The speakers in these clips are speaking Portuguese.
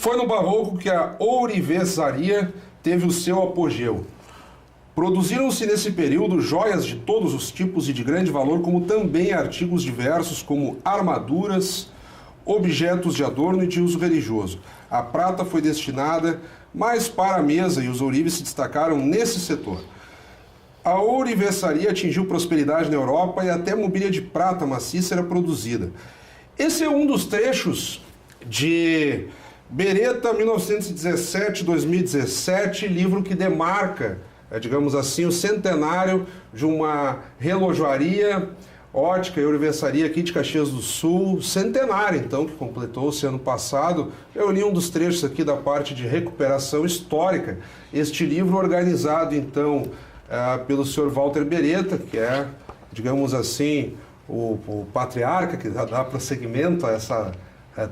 Foi no Barroco que a ourivesaria teve o seu apogeu. Produziram-se nesse período joias de todos os tipos e de grande valor, como também artigos diversos como armaduras, objetos de adorno e de uso religioso. A prata foi destinada mais para a mesa e os ourives se destacaram nesse setor. A ourivesaria atingiu prosperidade na Europa e até mobília de prata maciça era produzida. Esse é um dos trechos de Beretta, 1917-2017, livro que demarca, digamos assim, o centenário de uma relojoaria, ótica e ourivesaria aqui de Caxias do Sul, centenário, então, que completou-se ano passado. Eu li um dos trechos aqui da parte de recuperação histórica. Este livro organizado, então, pelo senhor Walter Beretta, que é, digamos assim, o patriarca que dá prosseguimento a essa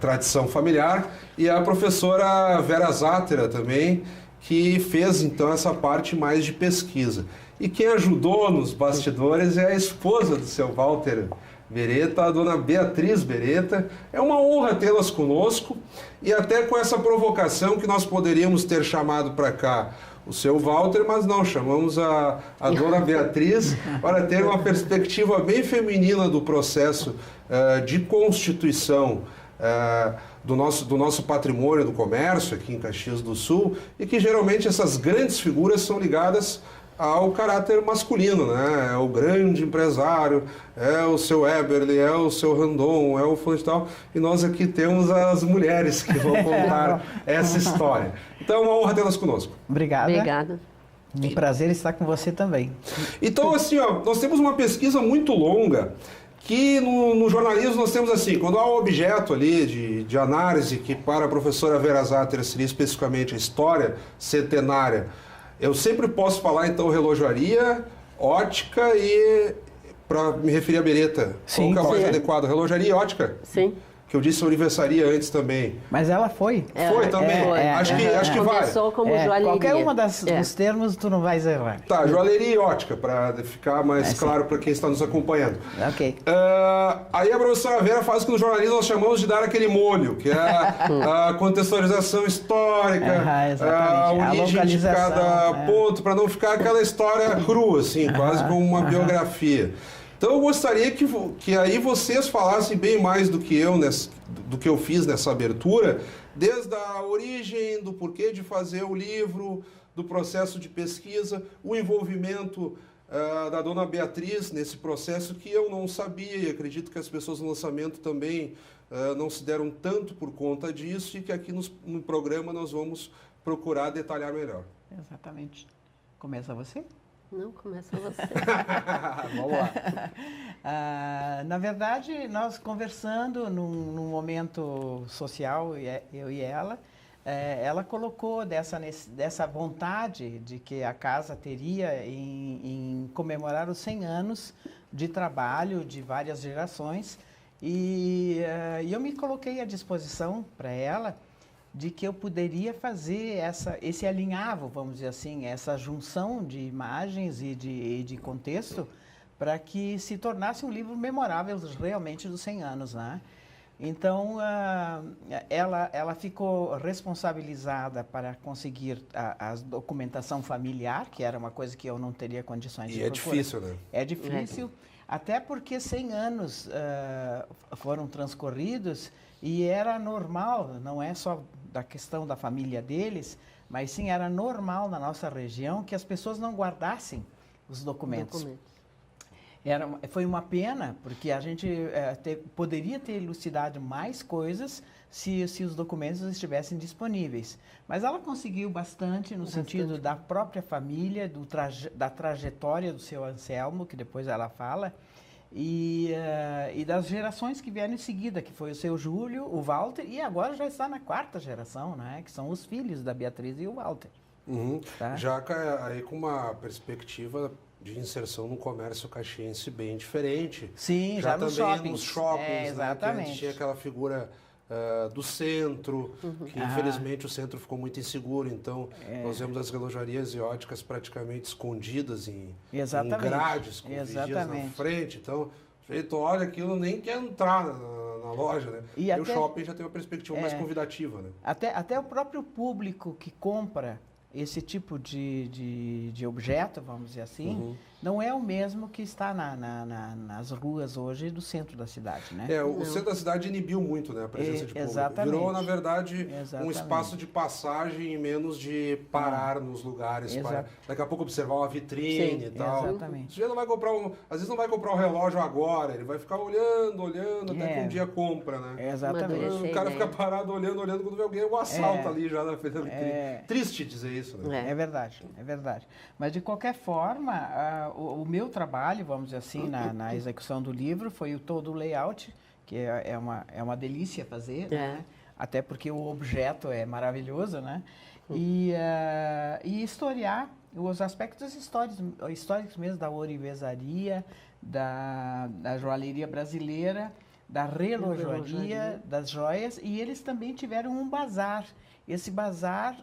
tradição familiar, e a professora Vera Zátera também, que fez então essa parte mais de pesquisa. E quem ajudou nos bastidores é a esposa do seu Walter Beretta, a dona Beatriz Beretta. É uma honra tê-las conosco, e até com essa provocação que nós poderíamos ter chamado para cá o seu Walter, mas não, chamamos a dona Beatriz para ter uma perspectiva bem feminina do processo de constituição do nosso patrimônio do comércio aqui em Caxias do Sul, e que geralmente essas grandes figuras são ligadas ao caráter masculino, né? É o grande empresário, é o seu Eberle, é o seu Randon, é o fulano e tal, e nós aqui temos as mulheres que vão contar essa história. Então é uma honra tê-las conosco. Obrigada. Obrigada. Um prazer estar com você também. Então, assim, ó, nós temos uma pesquisa muito longa, que no jornalismo nós temos assim, quando há um objeto ali de análise, que para a professora Vera Zátera seria especificamente a história centenária, eu sempre posso falar então relojoaria, ótica e, para me referir a Beretta, sim, qual que é o mais adequado? Relojoaria e ótica? Sim. Que eu disse ourivesaria antes também. Mas ela foi. Foi também. Acho que vale. Começou como joalheria. Qualquer uma dos termos tu não vais errar. Tá, joalheria e ótica, para ficar mais claro para quem está nos acompanhando. Ok. Aí a professora Vera faz o que no jornalismo nós chamamos de dar aquele molho, que é a contextualização histórica, a origem de cada ponto, para não ficar aquela história crua, assim, quase como uma biografia. Então eu gostaria que aí vocês falassem bem mais do que eu fiz nessa abertura, desde a origem, do porquê de fazer o livro, do processo de pesquisa, o envolvimento da dona Beatriz nesse processo, que eu não sabia, e acredito que as pessoas no lançamento também não se deram tanto por conta disso, e que aqui no programa nós vamos procurar detalhar melhor. Exatamente. Começa você? Não, começa você. Vamos lá. Na verdade, nós conversando num momento social, eu e ela colocou dessa vontade de que a casa teria em comemorar os 100 anos de trabalho de várias gerações, e eu me coloquei à disposição para ela de que eu poderia fazer esse alinhavo, vamos dizer assim, essa junção de imagens e de contexto, para que se tornasse um livro memorável realmente dos 100 anos, né? Então, ela ficou responsabilizada para conseguir a documentação familiar, que era uma coisa que eu não teria condições de procurar. E é difícil, né? É difícil, até porque 100 anos foram transcorridos, e era normal, não é só da questão da família deles, mas sim era normal na nossa região que as pessoas não guardassem os documentos. Foi uma pena, porque a gente poderia ter elucidado mais coisas se os documentos estivessem disponíveis. Mas ela conseguiu bastante no sentido da própria família, da trajetória do seu Anselmo, que depois ela fala, e das gerações que vieram em seguida, que foi o seu Júlio, o Walter, e agora já está na 4ª geração, né, que são os filhos da Beatriz e o Walter. Uhum. Tá? Já aí com uma perspectiva de inserção no comércio caxiense bem diferente. Sim, já nos também shoppings. Né, exatamente. Que antes tinha aquela figura do centro, que infelizmente o centro ficou muito inseguro, então nós vemos as relojarias e óticas praticamente escondidas em grades, com vigias na frente. Então, o sujeito olha aquilo, nem quer entrar na loja, né? E E o até- shopping já tem uma perspectiva mais convidativa, né? Até o próprio público que compra esse tipo de objeto, vamos dizer assim, não é o mesmo que está nas ruas hoje do centro da cidade, né? O centro da cidade inibiu muito, né, a presença de público. Exatamente. Virou, na verdade, um Exatamente. espaço de passagem e menos de parar nos lugares. Para, daqui a pouco observar uma vitrine Sim, e tal. exatamente. O sujeito não vai comprar às vezes não vai comprar um relógio agora, ele vai ficar olhando, até que um dia compra, né? Exatamente. Amadurecer. O cara ideia. fica parado olhando, quando vê alguém, o assalto ali já na frente da vitrine. É. Triste dizer isso, né? É verdade, é verdade. Mas, de qualquer forma, o meu trabalho, vamos dizer assim, na execução do livro, foi todo o layout, que é uma delícia fazer, né? Até porque o objeto é maravilhoso, né? E historiar os aspectos históricos mesmo da ourivesaria, da joalheria brasileira, da relojoaria, das joias, e eles também tiveram um bazar. Esse bazar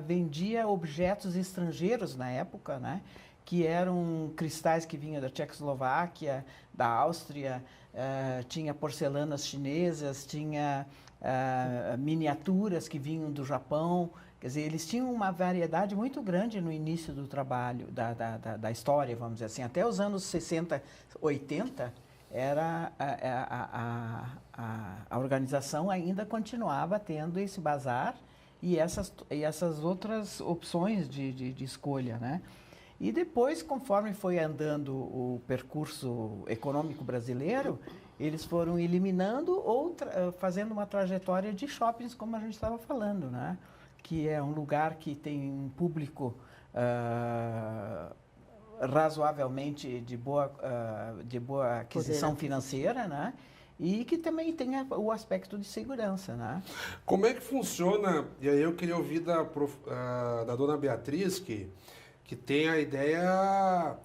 vendia objetos estrangeiros na época, né? Que eram cristais que vinham da Tchecoslováquia, da Áustria, tinha porcelanas chinesas, tinha miniaturas que vinham do Japão. Quer dizer, eles tinham uma variedade muito grande no início do trabalho, da história, vamos dizer assim. Até os anos 60, 80, a organização ainda continuava tendo esse bazar e essas outras opções de escolha, né? E depois, conforme foi andando o percurso econômico brasileiro, eles foram eliminando ou fazendo uma trajetória de shoppings, como a gente estava falando, né? Que é um lugar que tem um público razoavelmente de boa aquisição financeira, né? E que também tem o aspecto de segurança, né? Como é que funciona, e aí eu queria ouvir da dona Beatriz, que tem a ideia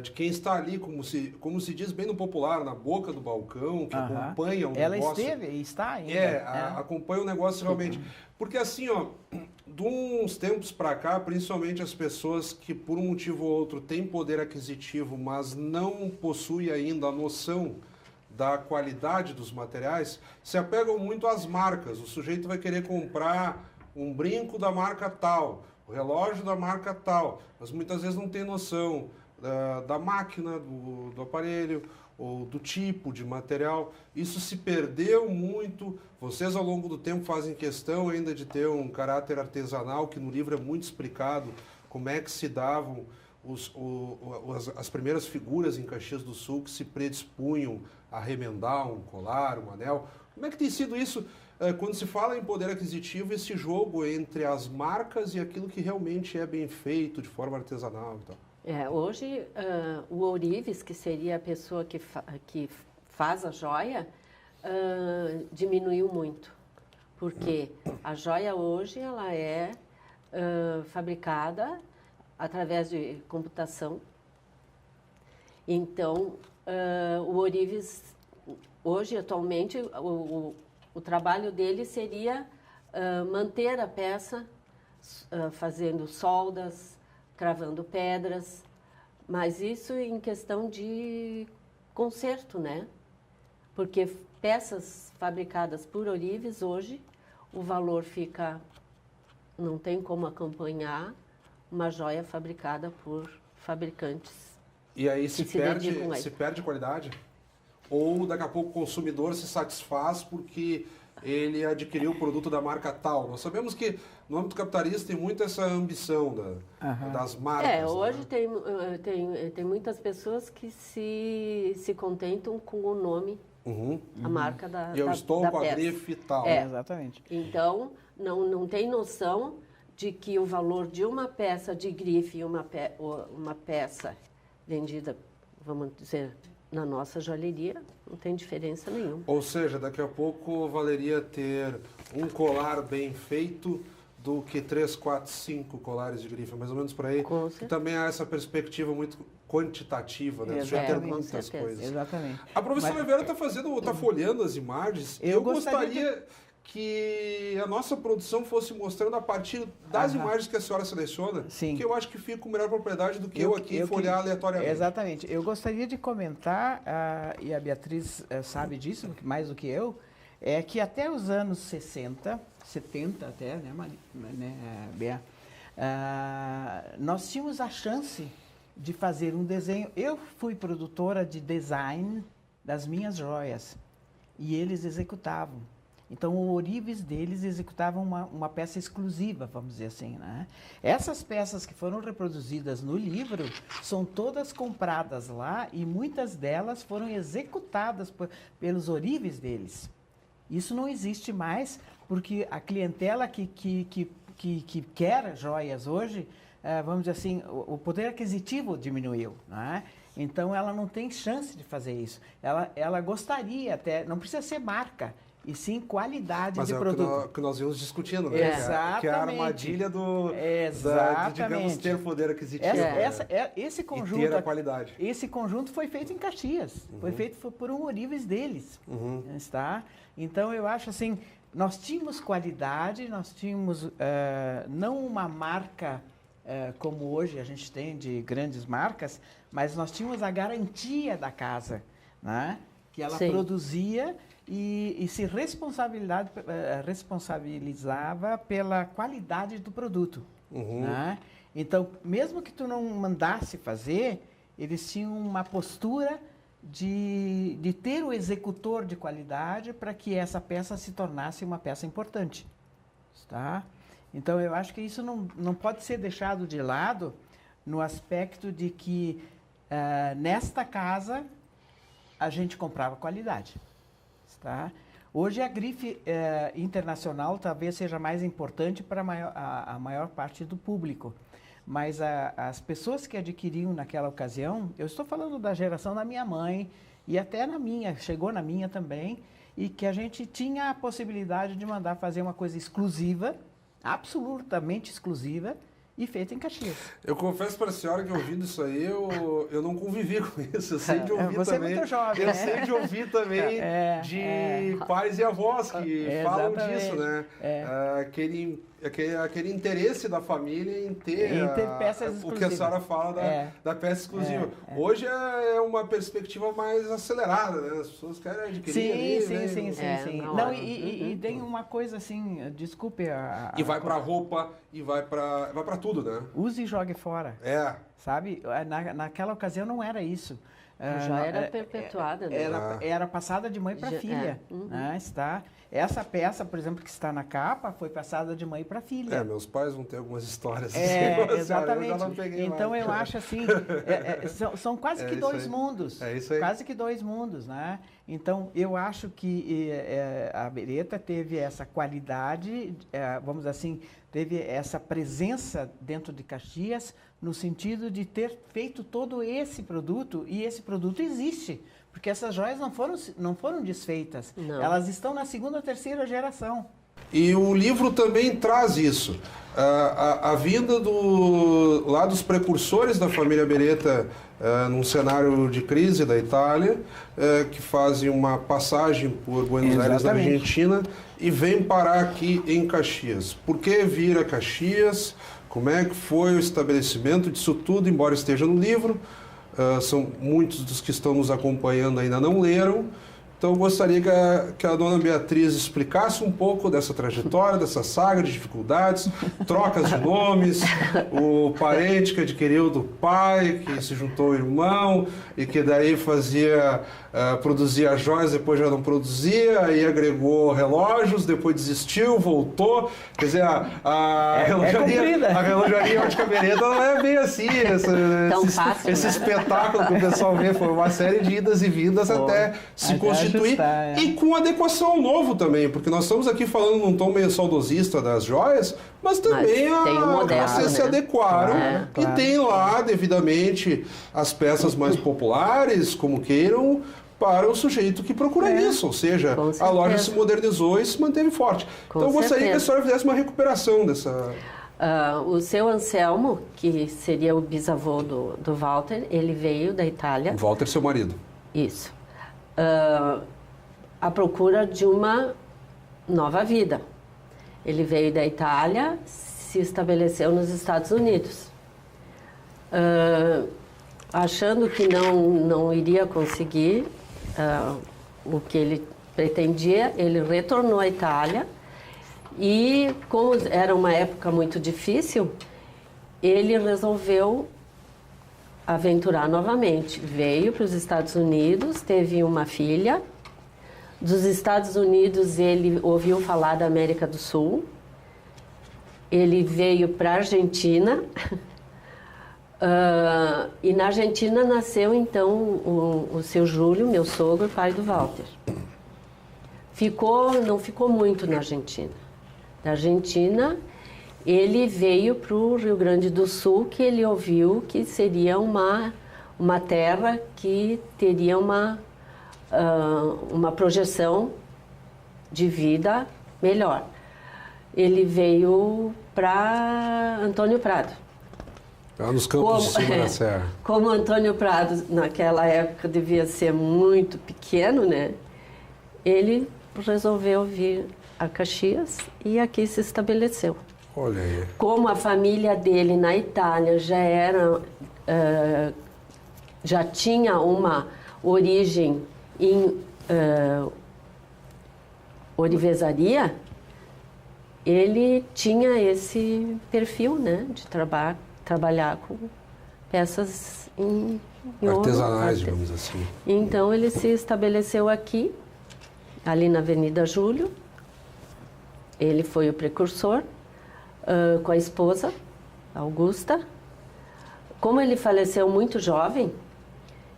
de quem está ali, como se diz bem no popular, na boca do balcão, que acompanha o negócio. Ela esteve e está ainda. Acompanha o negócio realmente. Porque assim, ó, de uns tempos para cá, principalmente as pessoas que por um motivo ou outro têm poder aquisitivo, mas não possuem ainda a noção da qualidade dos materiais, se apegam muito às marcas. O sujeito vai querer comprar um brinco da marca tal, o relógio da marca tal, mas muitas vezes não tem noção da máquina, do aparelho, ou do tipo de material. Isso se perdeu muito. Vocês, ao longo do tempo, fazem questão ainda de ter um caráter artesanal, que no livro é muito explicado como é que se davam as primeiras figuras em Caxias do Sul que se predispunham a remendar um colar, um anel. Como é que tem sido isso, quando se fala em poder aquisitivo, esse jogo entre as marcas e aquilo que realmente é bem feito, de forma artesanal e tal? Hoje, o ourives, que seria a pessoa que faz a joia, diminuiu muito. Porque a joia hoje ela é fabricada através de computação. Então, o ourives, hoje, atualmente, o trabalho dele seria manter a peça, fazendo soldas, cravando pedras, mas isso em questão de conserto, né? Porque peças fabricadas por ourives, hoje, o valor não tem como acompanhar uma joia fabricada por fabricantes. E aí se perde qualidade? Ou daqui a pouco o consumidor se satisfaz porque ele adquiriu o produto da marca tal? Nós sabemos que no âmbito capitalista tem muito essa ambição das marcas. Hoje, né? tem muitas pessoas que se contentam com o nome, a marca da peça. Eu estou com a grife tal. Exatamente. Então, não tem noção de que o valor de uma peça de grife e uma peça vendida, vamos dizer, na nossa joalheria, não tem diferença nenhuma. Ou seja, daqui a pouco valeria ter um colar bem feito do que 3, 4, 5 colares de grife, mais ou menos por aí. Que também há essa perspectiva muito quantitativa, né? Já ter muitas coisas. Exatamente. A professora Vera está folheando as imagens. Eu gostaria que a nossa produção fosse mostrando a partir das imagens que a senhora seleciona, Sim. que eu acho que fica com melhor propriedade do que eu aqui folhear aleatoriamente. Exatamente. Eu gostaria de comentar, e a Beatriz sabe disso mais do que eu, é que até os anos 60, 70 até, né, Bea? Nós tínhamos a chance de fazer um desenho. Eu fui produtora de design das minhas joias e eles executavam. Então, o ourives deles executavam uma peça exclusiva, vamos dizer assim, né? Essas peças que foram reproduzidas no livro são todas compradas lá e muitas delas foram executadas pelos ourives deles. Isso não existe mais porque a clientela que quer joias hoje, vamos dizer assim, o poder aquisitivo diminuiu, né? Então, ela não tem chance de fazer isso. Ela gostaria até, não precisa ser marca, e sim qualidade de produto. Mas é o que nós vimos discutindo, né? Exatamente. Que é a armadilha de, digamos, ter poder aquisitivo. Esse conjunto, e ter a qualidade. Esse conjunto foi feito em Caxias. Foi feito por um ourives deles. Está? Então, eu acho assim, nós tínhamos qualidade, nós tínhamos não uma marca como hoje a gente tem de grandes marcas, mas nós tínhamos a garantia da casa, né? Que ela produzia e se responsabilizava pela qualidade do produto. Né? Então, mesmo que tu não mandasse fazer, eles tinham uma postura de ter o executor de qualidade para que essa peça se tornasse uma peça importante. Tá? Então, eu acho que isso não pode ser deixado de lado no aspecto de que nesta casa a gente comprava qualidade. Tá? Hoje a grife internacional talvez seja mais importante para a maior parte do público, mas as pessoas que adquiriam naquela ocasião, eu estou falando da geração da minha mãe e até chegou na minha também, e que a gente tinha a possibilidade de mandar fazer uma coisa exclusiva, absolutamente exclusiva, e feita em Caxias. Eu confesso para a senhora que ouvindo isso aí, eu não convivi com isso. Eu sei de ouvir Você também. É muito jovem, eu né? sei de ouvir também de pais e avós que falam disso, né? Aquele interesse da família em ter peças exclusivas. O que a senhora fala da peça exclusiva. Hoje é uma perspectiva mais acelerada, né? As pessoas querem adquirir. Sim. Não, e tem uma coisa assim, desculpe e vai para roupa, e vai para tudo, né? Use e jogue fora. Sabe? Naquela ocasião não era isso. Já era perpetuada, né? Era passada de mãe para filha. Né? Está. Essa peça, por exemplo, que está na capa, foi passada de mãe para filha. Meus pais vão ter algumas histórias. Exatamente. Eu já não peguei então mais. Eu acho assim, são quase que dois mundos. É isso aí. Quase que dois mundos, né? Então, eu acho que a Beretta teve essa qualidade, vamos dizer assim, teve essa presença dentro de Caxias, no sentido de ter feito todo esse produto, e esse produto existe, porque essas joias não foram desfeitas. Não. Elas estão na segunda ou terceira geração. E o livro também traz isso. A vinda lá dos precursores da família Beretta num cenário de crise da Itália, que fazem uma passagem por Buenos Aires, na Argentina, e vem parar aqui em Caxias. Por que vir a Caxias? Como é que foi o estabelecimento disso tudo, embora esteja no livro? São muitos dos que estão nos acompanhando ainda não leram. Então, eu gostaria que a dona Beatriz explicasse um pouco dessa trajetória, dessa saga de dificuldades, trocas de nomes, o parente que adquiriu do pai, que se juntou ao irmão e que daí produzia joias, depois já não produzia, aí agregou relógios, depois desistiu, voltou. Quer dizer, a relojaria Ótica Beretta não é bem assim. Esse espetáculo que o pessoal vê foi uma série de idas e vindas até se constituir. E com adequação ao novo também, porque nós estamos aqui falando num tom meio saudosista das joias, mas também vocês se adequaram e tem lá devidamente as peças mais populares, como queiram, para o sujeito que procura isso, ou seja, a loja se modernizou e se manteve forte. Então eu gostaria que a senhora fizesse uma recuperação dessa... O seu Anselmo, que seria o bisavô do Walter, ele veio da Itália. Walter, seu marido. Isso. À procura de uma nova vida. Ele veio da Itália, se estabeleceu nos Estados Unidos. Achando que não iria conseguir o que ele pretendia, ele retornou à Itália e, como era uma época muito difícil, ele resolveu aventurar novamente. Veio para os Estados Unidos, teve uma filha. Dos Estados Unidos, ele ouviu falar da América do Sul. Ele veio para a Argentina. E na Argentina nasceu, então, o seu Júlio, meu sogro, pai do Walter. Não ficou muito na Argentina. Da Argentina, ele veio para o Rio Grande do Sul, que ele ouviu que seria uma terra que teria uma projeção de vida melhor. Ele veio para Antônio Prado. Lá nos campos de cima da serra. Como Antônio Prado, naquela época, devia ser muito pequeno, né? Ele resolveu vir a Caxias e aqui se estabeleceu. Olha aí. Como a família dele na Itália já tinha uma origem em orivesaria, ele tinha esse perfil, né, de trabalhar com peças em artesanais, ouro, digamos assim. Então ele se estabeleceu aqui, ali na Avenida Júlio. Ele foi o precursor, com a esposa, Augusta. Como ele faleceu muito jovem,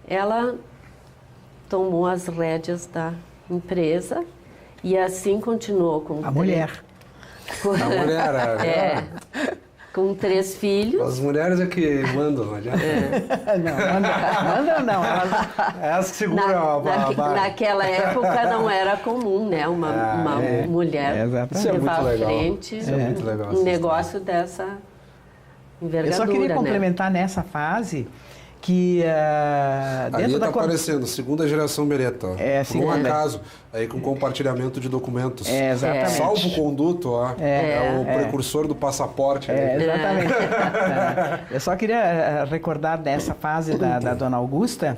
ela tomou as rédeas da empresa e assim continuou com... A mulher. A mulher, com 3 filhos. As mulheres é que mandam, não adianta. Não. Elas que seguram a barra. Naquela época não era comum, né? Uma mulher levar à frente Isso é muito legal. Um negócio dessa envergadura. Eu só queria né? complementar nessa fase que Ali dentro está da aparecendo, segunda geração Beretta. Por um acaso, aí com compartilhamento de documentos. Exatamente. Salvo-conduto, é o precursor do passaporte. Exatamente. Eu só queria recordar dessa fase da Dona Augusta,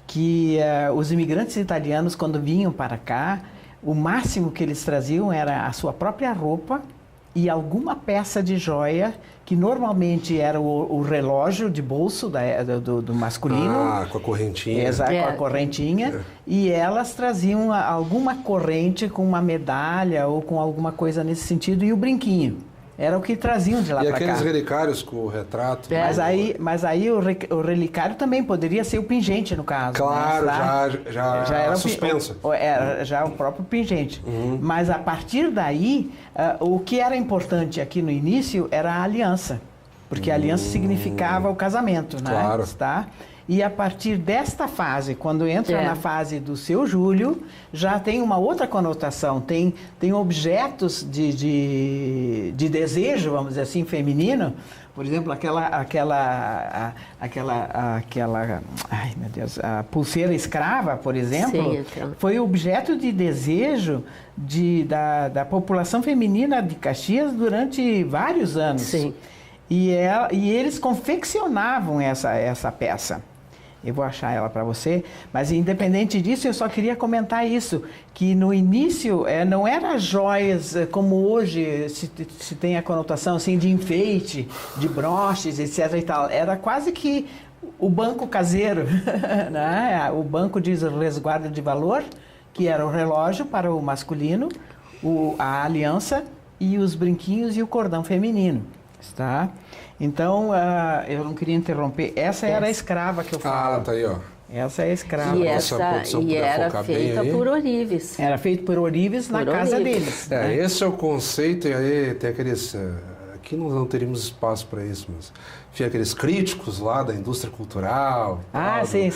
que os imigrantes italianos, quando vinham para cá, o máximo que eles traziam era a sua própria roupa e alguma peça de joia, que normalmente era o relógio de bolso do masculino. Com a correntinha. Exato, com a correntinha. E elas traziam alguma corrente com uma medalha ou com alguma coisa nesse sentido e o brinquinho. Era o que traziam de lá para cá. E aqueles relicários com o retrato. Mas aí o relicário também poderia ser o pingente, no caso. Claro, né? já era suspensa. Era já o próprio pingente. Mas a partir daí, o que era importante aqui no início era a aliança. Porque a aliança significava o casamento, né? Claro. Tá? E a partir desta fase, quando entra na fase do seu Júlio, já tem uma outra conotação. Tem objetos de desejo, vamos dizer assim, feminino. Por exemplo, ai meu Deus, a pulseira escrava, por exemplo, foi objeto de desejo da população feminina de Caxias durante vários anos. Sim. E eles confeccionavam essa peça. Eu vou achar ela para você, mas independente disso, eu só queria comentar isso, que no início não era joias como hoje se tem a conotação assim de enfeite, de broches, etc. e tal. Era quase que o banco caseiro, né? O banco de resguardo de valor, que era o relógio para o masculino, a aliança e os brinquinhos e o cordão feminino. Tá? Então, eu não queria interromper. Essa era a escrava que eu falo. Tá aí, ó. Essa é a escrava. E era feita por Orives. Era feito por Orives na casa deles. Né? Esse é o conceito, e aí tem aqueles... Aqui não teríamos espaço para isso, mas... Enfim, aqueles críticos lá da indústria cultural. Sim.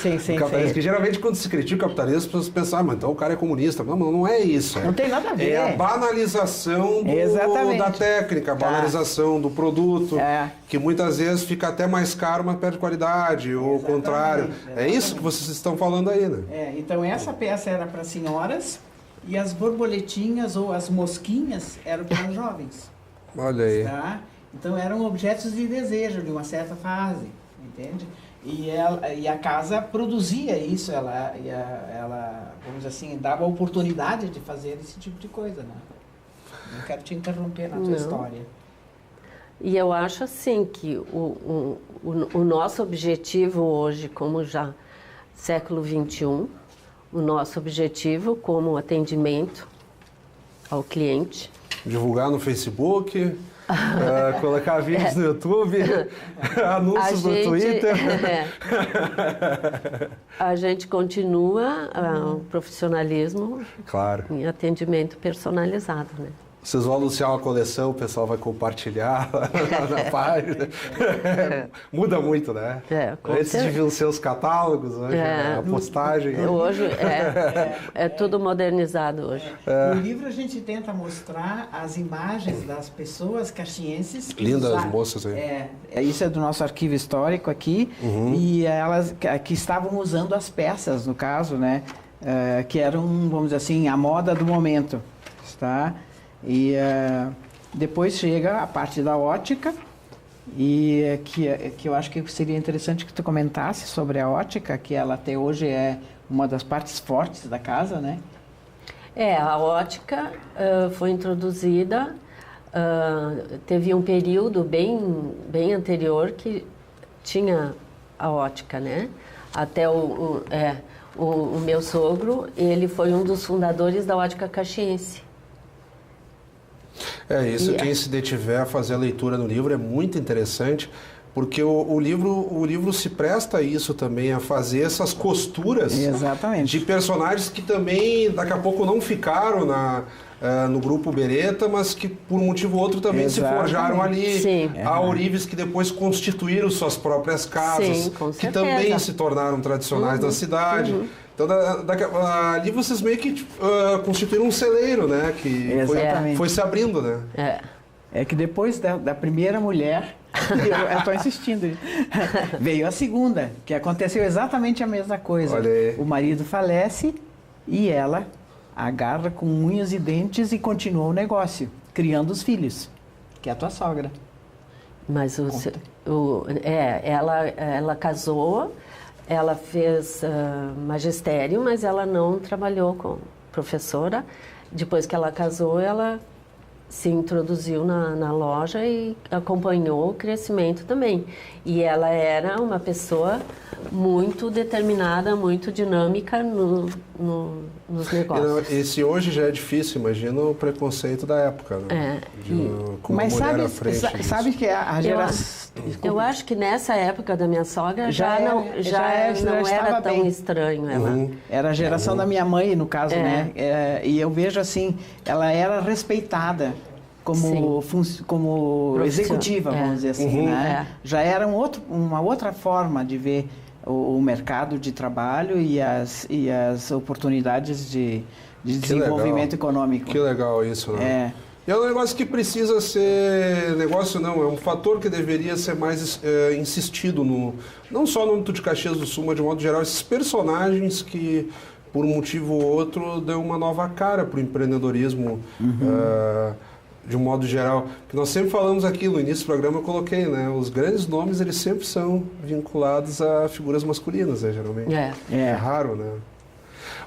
Que geralmente quando se critica o capitalismo, as pessoas pensam, mas então o cara é comunista. Não é isso. Não tem nada a ver. É a banalização da técnica, a banalização do produto, que muitas vezes fica até mais caro, mas perde qualidade, ou o contrário. É isso que vocês estão falando aí, né? Então essa peça era para senhoras, E as borboletinhas ou as mosquinhas eram para os jovens. Olha aí. Tá? Então eram objetos de desejo de uma certa fase, entende? E a casa produzia isso, ela, vamos dizer assim, dava a oportunidade de fazer esse tipo de coisa, né? Não quero te interromper na tua história. E eu acho assim que o nosso objetivo hoje, como já século XXI, o nosso objetivo como atendimento ao cliente. Divulgar no Facebook, colocar vídeos no YouTube, anúncios no Twitter. A gente continua o profissionalismo Claro. em atendimento personalizado, né? Vocês vão anunciar uma coleção, o pessoal vai compartilhar na página. Muda muito, né? Antes deviam ser os catálogos, hoje a postagem. Hoje é tudo modernizado hoje. No livro a gente tenta mostrar as imagens das pessoas caxienses. Lindas moças aí. Isso é do nosso arquivo histórico aqui. E elas que estavam usando as peças, no caso, né? Que eram, vamos dizer assim, a moda do momento. Tá? E depois chega a parte da ótica, e que eu acho que seria interessante que tu comentasse sobre a ótica, que ela até hoje é uma das partes fortes da casa, né? A ótica foi introduzida, teve um período bem anterior que tinha a ótica, né? Até o meu sogro, ele foi um dos fundadores da ótica caxiense. Quem se detiver a fazer a leitura no livro é muito interessante, porque o livro se presta a isso também, a fazer essas costuras. Exatamente. De personagens que também daqui a pouco não ficaram no grupo Beretta, mas que por um motivo ou outro também se forjaram ali. Sim. Há ourives que depois constituíram suas próprias casas, Sim, com que certeza. também se tornaram tradicionais da cidade. Então, ali vocês meio que constituíram um celeiro, né? Que foi se abrindo, né? É que depois da primeira mulher, eu estou insistindo, veio a segunda, que aconteceu exatamente a mesma coisa. Olha aí. O marido falece e ela agarra com unhas e dentes e continua o negócio, criando os filhos, que é a tua sogra. Mas ela casou. Ela fez magistério, mas ela não trabalhou como professora. Depois que ela casou, ela se introduziu na loja e acompanhou o crescimento também. E ela era uma pessoa muito determinada, muito dinâmica nos negócios. Esse hoje já é difícil, imagina o preconceito da época, né? Mas sabe que a geração... Eu acho que nessa época da minha sogra já não era tão estranho. Era a geração da minha mãe, no caso, né? E eu vejo assim, ela era respeitada como executiva, vamos dizer assim, né? Já era uma outra forma de ver o mercado de trabalho e as oportunidades de desenvolvimento econômico. Que legal isso, né? É um negócio que precisa ser... Negócio não, é um fator que deveria ser mais insistido não só no âmbito de Caxias do Sul, mas de modo geral, esses personagens que, por um motivo ou outro, dão uma nova cara para o empreendedorismo, de um modo geral. Que nós sempre falamos aqui, no início do programa eu coloquei, né? Os grandes nomes, eles sempre são vinculados a figuras masculinas, né? Geralmente. É raro, né?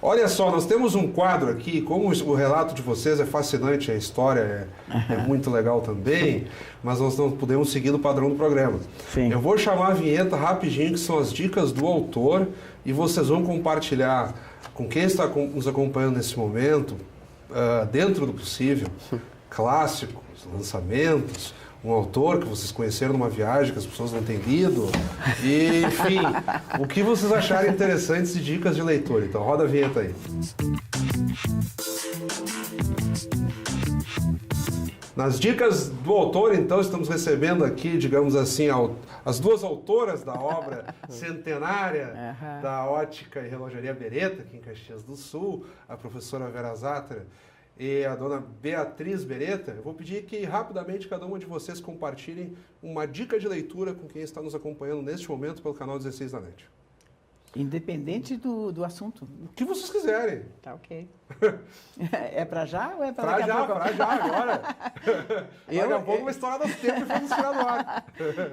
Olha só, nós temos um quadro aqui, como o relato de vocês é fascinante, a história é muito legal também, mas nós não podemos seguir o padrão do programa. Sim. Eu vou chamar a vinheta rapidinho, que são as dicas do autor, e vocês vão compartilhar com quem está nos acompanhando nesse momento, dentro do possível, clássicos, lançamentos, um autor que vocês conheceram numa viagem que as pessoas não têm lido, e, enfim, o que vocês acharem interessantes de dicas de leitura. Então, roda a vinheta aí. Nas dicas do autor, então, estamos recebendo aqui, digamos assim, as duas autoras da obra centenária da Ótica e Relojaria Beretta, aqui em Caxias do Sul, a professora Vera Zatra e a dona Beatriz Beretta. Eu vou pedir que rapidamente cada uma de vocês compartilhem uma dica de leitura com quem está nos acompanhando neste momento pelo canal 16 da NET. Independente do assunto. O que vocês quiserem. Tá ok. É para já ou é para Pra daqui a pouco? Pra já, agora. Daqui a pouco uma história dos tempos e vamos tirar do ar.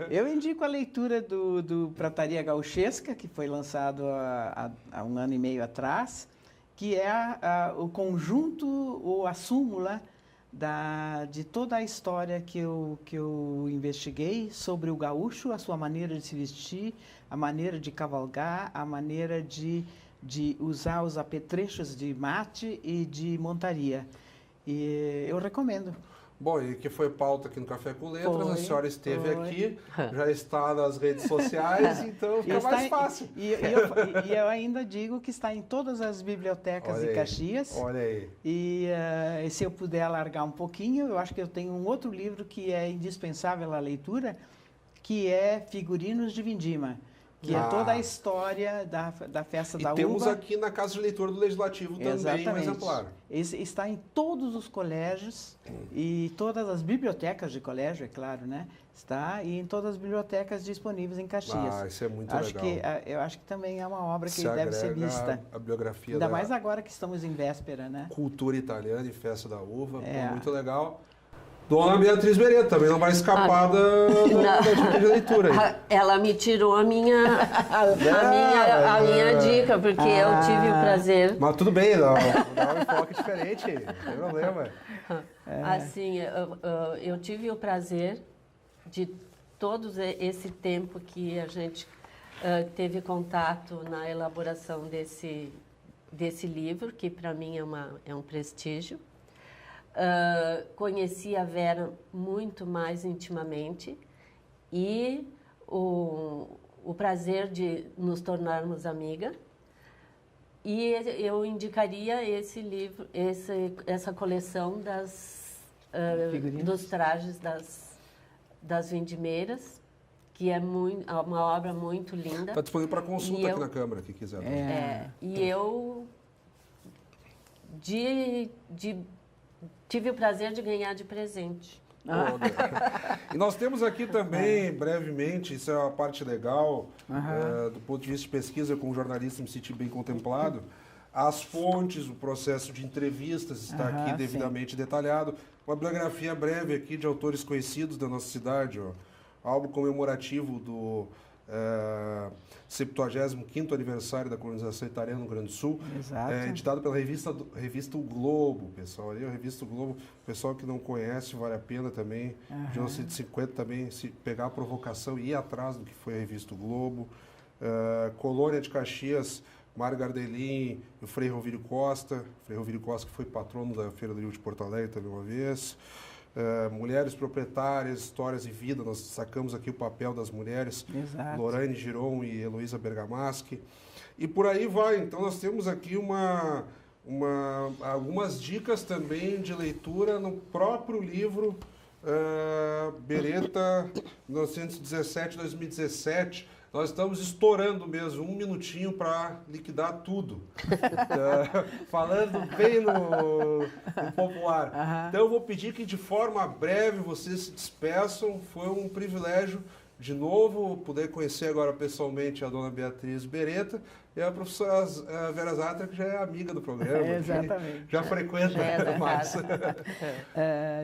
Eu indico a leitura do Prataria Gauchesca, que foi lançado há 1 ano e meio atrás, que é o conjunto ou a súmula de toda a história que eu investiguei sobre o gaúcho, a sua maneira de se vestir, a maneira de cavalgar, a maneira de usar os apetrechos de mate e de montaria. E eu recomendo. Bom, e que foi pauta aqui no Café com Letras, a senhora esteve foi. aqui, já está nas redes sociais, então fica mais fácil. E eu ainda digo que está em todas as bibliotecas de Caxias. Olha aí. E se eu puder alargar um pouquinho, eu acho que eu tenho um outro livro que é indispensável à leitura, que é Figurinos de Vindima, que é toda a história da festa da uva. E temos aqui na Casa de Leitura do Legislativo também um exemplar. Esse está em todos os colégios e todas as bibliotecas de colégio, é claro, né? Está e em todas as bibliotecas disponíveis em Caxias. Isso é muito legal. Eu acho que também é uma obra que deve ser vista. A biografia ainda mais agora que estamos em véspera, né? Cultura italiana e festa da uva, muito legal. Dona Beatriz Beretta também não vai escapar da dica de leitura. Aí. Ela me tirou a minha dica, porque eu tive o prazer... Mas tudo bem, dá um enfoque diferente, não tem problema. Assim, eu tive o prazer de todo esse tempo que a gente teve contato na elaboração desse livro, que para mim é um prestígio. Conheci a Vera muito mais intimamente e o prazer de nos tornarmos amigas. E eu indicaria esse livro, essa coleção dos trajes das vindimeiras, que é uma obra muito linda. Está disponível para consulta aqui na Câmara, quem quiser. E eu tive o prazer de ganhar de presente. E nós temos aqui também, brevemente, isso é uma parte legal, do ponto de vista de pesquisa, como jornalista me senti bem contemplado, as fontes, o processo de entrevistas está aqui devidamente detalhado. Uma biografia breve aqui de autores conhecidos da nossa cidade, álbum comemorativo do 75º aniversário da colonização italiana no Rio Grande do Sul, editado pela revista O Globo, pessoal. Ali a revista O Globo, pessoal que não conhece, vale a pena também, de 1950 também, se pegar a provocação e ir atrás do que foi a revista O Globo. Colônia de Caxias, Mário Gardelin e o Frei Rovírio Costa. Frei Rovírio Costa, que foi patrono da Feira do Livro de Porto Alegre também uma vez. Mulheres proprietárias, histórias e vida, nós destacamos aqui o papel das mulheres, Lorraine Giron e Heloísa Bergamaschi, e por aí vai. Então nós temos aqui algumas dicas também de leitura no próprio livro Beretta 1917-2017. Nós estamos estourando mesmo, 1 minutinho para liquidar tudo. Falando bem no popular. Então eu vou pedir que de forma breve vocês se despeçam. Foi um privilégio, de novo, poder conhecer agora pessoalmente a dona Beatriz Beretta e a professora Vera Zatra, que já é amiga do programa. Exatamente. Já frequenta mais.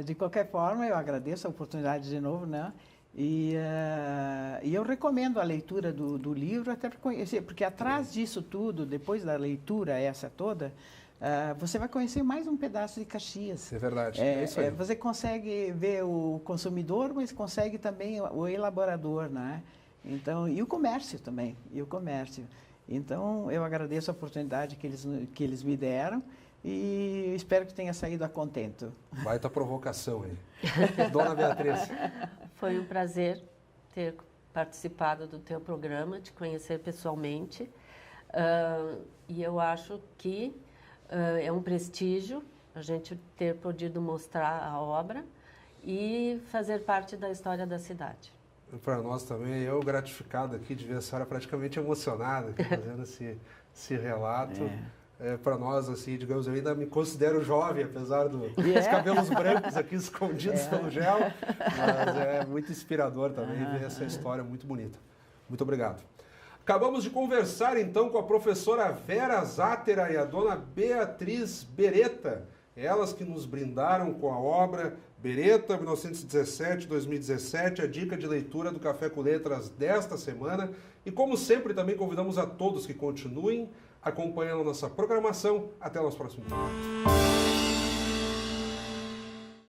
De qualquer forma, eu agradeço a oportunidade de novo, né? E eu recomendo a leitura do livro até para conhecer, porque atrás disso tudo, depois da leitura essa toda, você vai conhecer mais um pedaço de Caxias. É verdade, é isso aí. Você consegue ver o consumidor, mas consegue também o elaborador, né? Então, e o comércio também, Então, eu agradeço a oportunidade que eles me deram e espero que tenha saído a contento. Baita provocação aí. Dona Beatriz. Foi um prazer ter participado do teu programa, te conhecer pessoalmente. E eu acho que é um prestígio a gente ter podido mostrar a obra e fazer parte da história da cidade. Para nós também, eu gratificado aqui de ver a senhora praticamente emocionada aqui, fazendo esse relato. Para nós, assim, digamos, eu ainda me considero jovem, apesar dos cabelos brancos aqui escondidos pelo gel, mas é muito inspirador também ver essa história muito bonita. Muito obrigado. Acabamos de conversar então com a professora Vera Zátera e a dona Beatriz Beretta, elas que nos brindaram com a obra Beretta, 1917-2017, a dica de leitura do Café com Letras desta semana. E como sempre, também convidamos a todos que continuem acompanhando nossa programação. Até o nosso próximo vídeo.